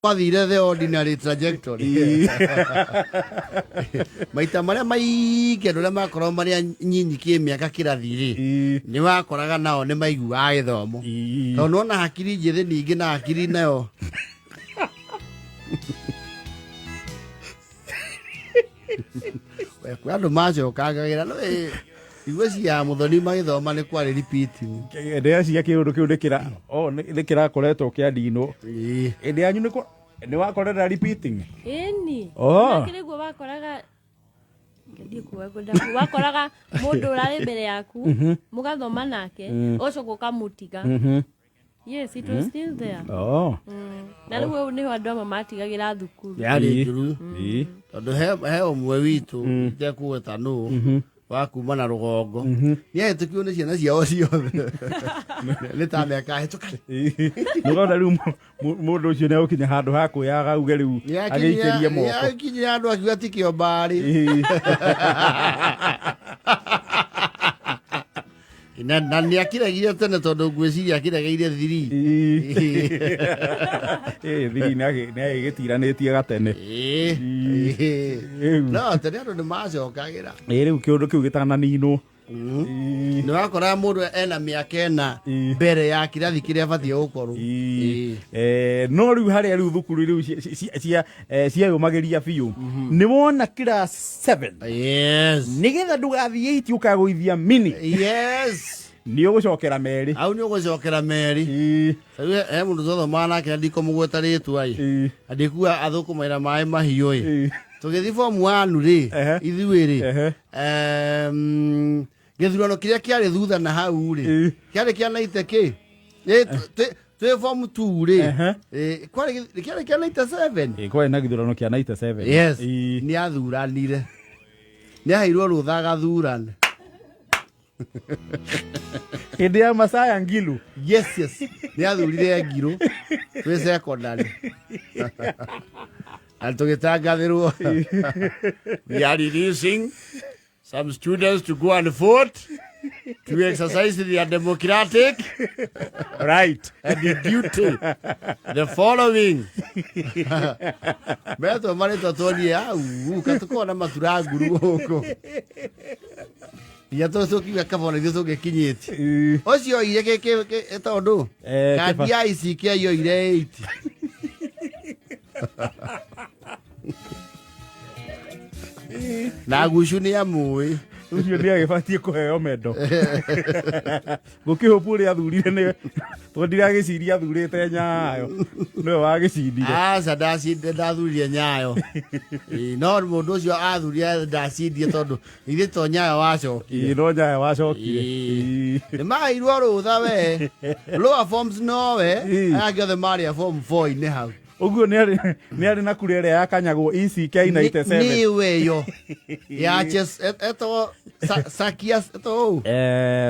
Wathire the ordinary trajectory. Maita maria maingĩ andũ arĩa makorwo marĩa nyinyi kĩmĩaka kĩrathi-rĩ nĩ wakoraga nao nĩ maiguaga gĩthomo tondũ nona hakiri njĩthĩ ningĩ na hakiri nayo kwĩ andũ macokagĩra no igwe cia mũthoni magĩthoma nĩ kwarĩ repeating ndĩreciria kĩũndũ kĩu nĩ kĩrakoretwo kĩandinwo ĩndĩ yanyu nĩ wakorera repeating ĩni kĩrĩguo wakoraga wakoraga mũndũ ũrarĩ mbere yaku mũgathoma nake ũcoka ũkamũtiga. Yes, it was still there. Na rĩu ũyũ nĩho andũ amwe matigagĩra thukuru yarĩ njũru tondũ he ũmwe witũ itekũgweta nũ wa kuma na rũgongo nĩahĩtũkio nĩ ciana ciao ciothe nĩ ta mĩaka hĩtũkire nĩgona rĩu mũndũ ũcio nĩegũkinya handũ ha kwĩyaga auge rĩu agĩikĩrie moko akinyire handũ akiuga ti kĩo mbarĩ na nĩakĩregire tene tondũ ngwĩciria akĩregeire thiri thiri nĩagĩgĩtiranĩtie gatene no tene andũ nĩmacokagĩra rĩu kĩũndũ kĩu gĩtananinwo nĩ wakora mũndũ ena mĩaka ena mbere ya kĩrathi kĩrĩa abatiĩ gũkorwo no rĩu harĩa rĩu thukuru rĩu ciayũmagĩria biũ nĩ wona class 7 nĩgetha ndũgathiĩ 8 ũkagũithia mini nĩ ũgũcokera merĩ au nĩ ũgũcokera merĩ he mũndũ twathomaga nake ndikomũgweta rĩtwa andĩkua athũkũmaĩra maĩ mahiũ tũgĩthiĩ form 1-rĩ ithuĩ-rĩ gĩthurano kĩrĩa kĩarĩ thutha na hau-rĩ kĩarĩ kĩanaite kĩ twĩ form 2-rĩ kĩarĩ kĩanaite 7 kwarĩ na gĩthurano kĩanaite 7 nĩ athuranire nĩ aheirwo rũtha agathurane hĩndĩ ya Masaya Ngilu nĩ athurire Ngilu twĩ secondary and tũgĩtangathĩrwo we are releasing some students to go and vote to exercise their democratic right and duty the following beto marĩtwa tũonie au katukona maturanguru gũkũ ya tũkiuga kabona ithuĩ tũngĩkinyĩtie ũcio oire tondũ kandi ya ICK yoire 8 na gucu nĩ amũĩ ũcio nĩ agĩbatiĩ kũheo mendo gũkĩhũpu ũrĩa athurire nĩ ndiragĩciria athurĩte Nyayo nĩwe wagĩcindire ndathurire Nyayo no mũndũ ũcio athurire ndacindie tondũ ithuĩ to Nyayo wacokire no Nyayo wacokire nĩ maheirwo rũtha we lower forms nowe aya angĩ othe marĩ form 4-inĩ hau ũguo nĩ arĩ na kura ĩrĩa yakanyagwo ECK 97 nĩwe yo ya eto Sakias eto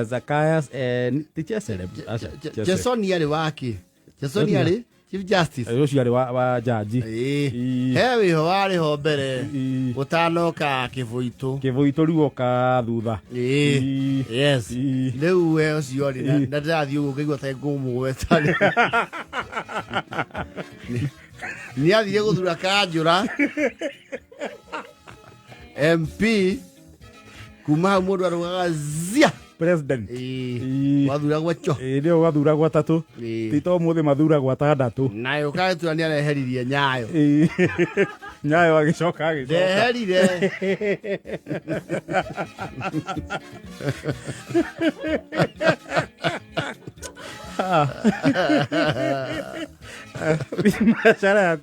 Zacchaeus Chesoni arĩ wake Chesoni arĩ Chief Justice ũcio arĩ wa jaji he wĩho warĩ ho mbere gũtanoka kĩbũitũ rĩu oka thutha rĩu we ũcio rĩ na ndĩrathiĩ ũguo ngaigua ta ngũmũgweta nĩ athire gũthura Kanjũra MP kuma hau mũndũ arũgaga zia president wathuragwo cho nĩ ũgathuragwo atatũ ti to mũthĩ mathuragwo atandatũ nayo ũkagĩtua nĩ areheririe Nyayo Nyayo agĩcoka ndeherire biashara ya